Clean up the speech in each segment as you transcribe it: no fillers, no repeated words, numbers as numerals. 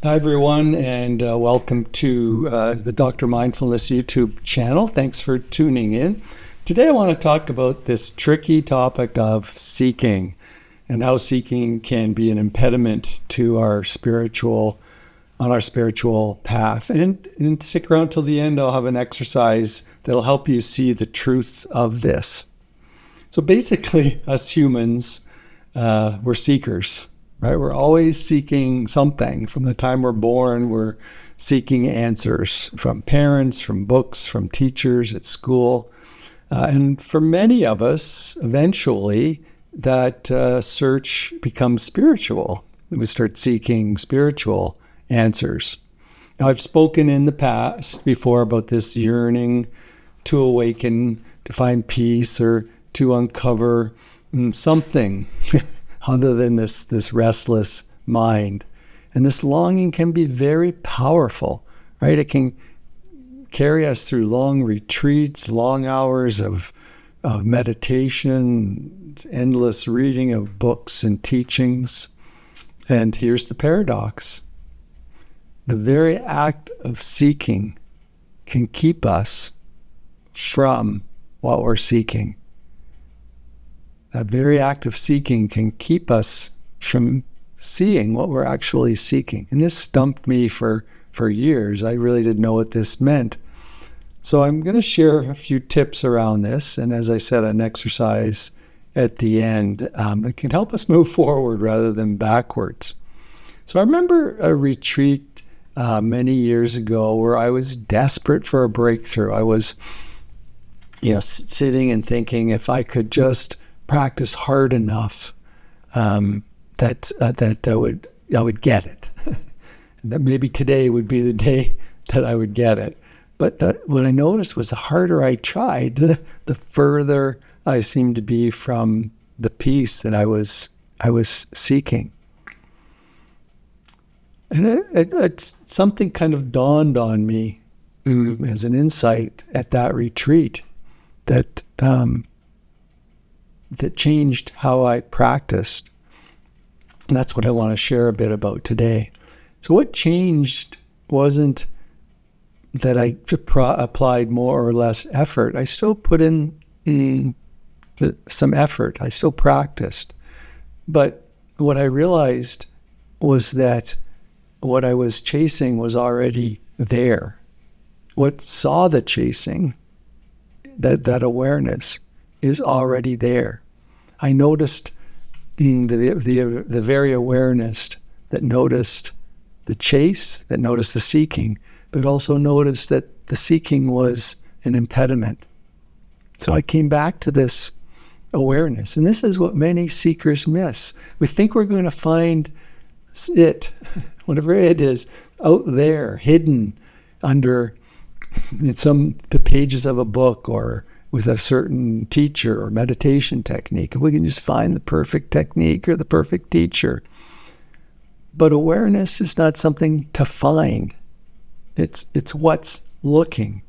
Hi, everyone, and welcome to the Dr. Mindfulness YouTube channel. Thanks for tuning in. Today, I want to talk about this tricky topic of seeking and how seeking can be an impediment to our spiritual path. And stick around till the end. I'll have an exercise that'll help you see the truth of this. So basically, us humans, we're seekers. Right? We're always seeking something. From the time we're born, we're seeking answers from parents, from books, from teachers at school. And for many of us, eventually, that search becomes spiritual. We start seeking spiritual answers. Now, I've spoken in the past before about this yearning to awaken, to find peace, or to uncover something other than this restless mind. And this longing can be very powerful, right? It can carry us through long retreats, long hours of meditation, endless reading of books and teachings. And here's the paradox. The very act of seeking can keep us from what we're seeking. That very act of seeking can keep us from seeing what we're actually seeking. And this stumped me for years. I really didn't know what this meant. So I'm going to share a few tips around this. And as I said, an exercise at the end that can help us move forward rather than backwards. So I remember a retreat many years ago where I was desperate for a breakthrough. I was, sitting and thinking if I could just practice hard enough that I would get it. That maybe today would be the day that I would get it. But what I noticed was the harder I tried, the further I seemed to be from the peace that I was seeking. And it's something kind of dawned on me as an insight at that retreat that changed how I practiced. And that's what I want to share a bit about today. So what changed wasn't that I applied more or less effort. I still put in some effort. I still practiced. But what I realized was that what I was chasing was already there. What saw the chasing, that awareness, is already there. I noticed the very awareness that noticed the chase, that noticed the seeking, but also noticed that the seeking was an impediment. So I came back to this awareness. And this is what many seekers miss. We think we're going to find it, whatever it is, out there, hidden under the pages of a book or with a certain teacher or meditation technique. If we can just find the perfect technique or the perfect teacher. But awareness is not something to find. It's what's looking.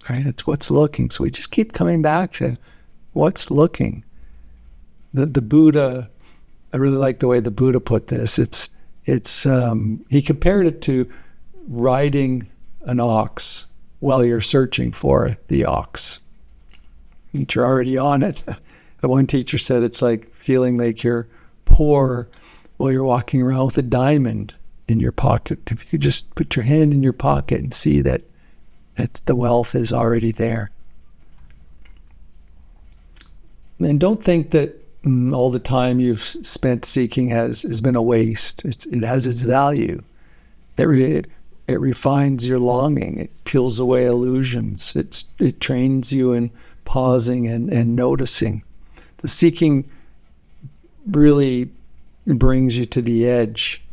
Right? It's what's looking. So we just keep coming back to what's looking. The Buddha, I really like the way the Buddha put this. He compared it to riding an ox while you're searching for the ox. You're already on it. The one teacher said it's like feeling like you're poor while you're walking around with a diamond in your pocket. If you just put your hand in your pocket and see that the wealth is already there. And don't think that all the time you've spent seeking has been a waste. It has its value. It refines your longing. It peels away illusions. It trains you in pausing and noticing. The seeking really brings you to the edge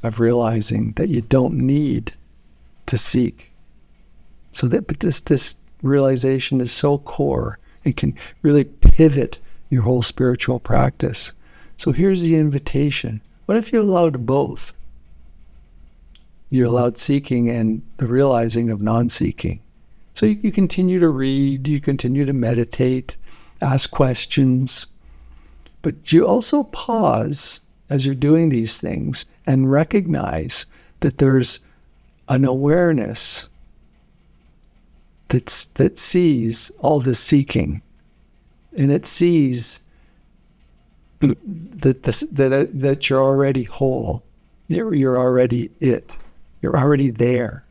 of realizing that you don't need to seek. But this realization is so core. It can really pivot your whole spiritual practice. So here's the invitation. What if you allowed both? You allowed seeking and the realizing of non-seeking. So you continue to read, you continue to meditate, ask questions, but you also pause as you're doing these things and recognize that there's an awareness that sees all this seeking, and it sees that you're already whole. You're already it. You're already there.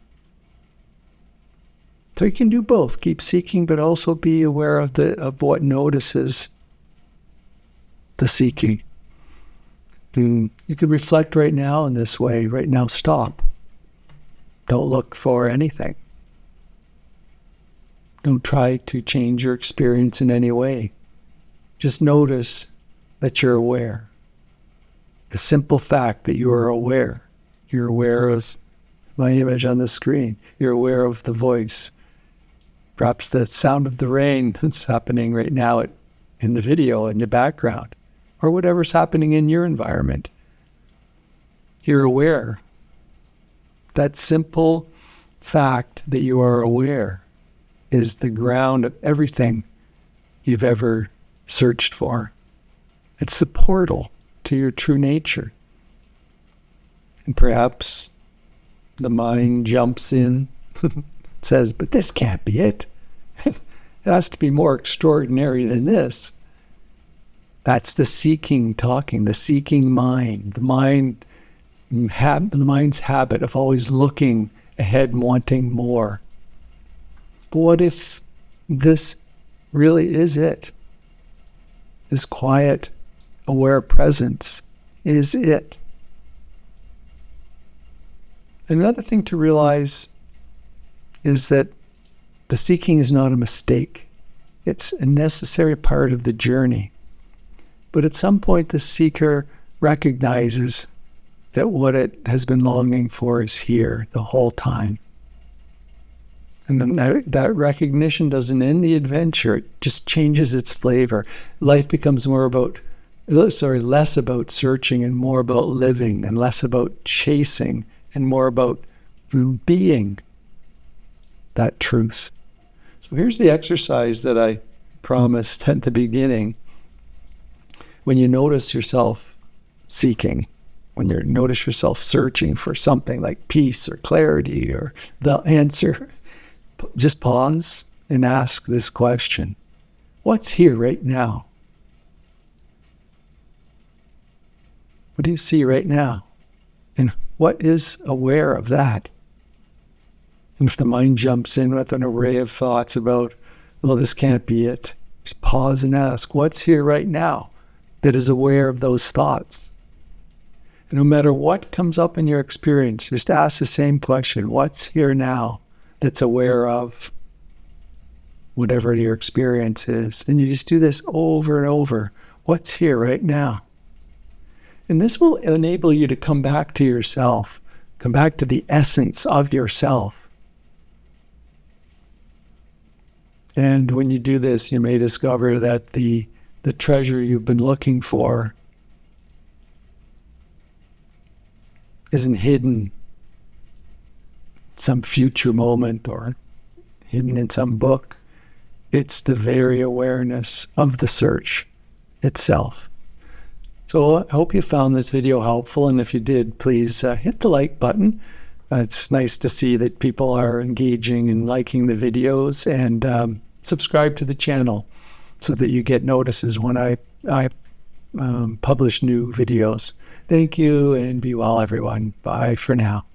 So you can do both. Keep seeking, but also be aware of what notices the seeking. You could reflect right now in this way. Right now, stop. Don't look for anything. Don't try to change your experience in any way. Just notice that you're aware. The simple fact that you are aware. You're aware of my image on the screen. You're aware of the voice. Perhaps the sound of the rain that's happening right now in the video in the background, or whatever's happening in your environment. You're aware. That simple fact that you are aware is the ground of everything you've ever searched for. It's the portal to your true nature. And perhaps the mind jumps in, says, but this can't be it. It has to be more extraordinary than this. That's the seeking talking, the seeking mind, the mind's habit of always looking ahead and wanting more. But what if this really is it? This quiet, aware presence is it. Another thing to realize is that the seeking is not a mistake. It's a necessary part of the journey. But at some point, the seeker recognizes that what it has been longing for is here the whole time. And then that recognition doesn't end the adventure. It just changes its flavor. Life becomes less about searching and more about living, and less about chasing and more about being that truth. So here's the exercise that I promised at the beginning. When you notice yourself seeking, when you notice yourself searching for something like peace or clarity or the answer, just pause and ask this question. What's here right now? What do you see right now? And what is aware of that? And if the mind jumps in with an array of thoughts about, well, this can't be it, just pause and ask, what's here right now that is aware of those thoughts? And no matter what comes up in your experience, just ask the same question. What's here now that's aware of whatever your experience is? And you just do this over and over. What's here right now? And this will enable you to come back to yourself, come back to the essence of yourself. And when you do this, you may discover that the treasure you've been looking for isn't hidden in some future moment or hidden in some book. It's the very awareness of the search itself. So I hope you found this video helpful, and if you did, please hit the like button. It's nice to see that people are engaging and liking the videos, and subscribe to the channel so that you get notices when I publish new videos. Thank you, and be well, everyone. Bye for now.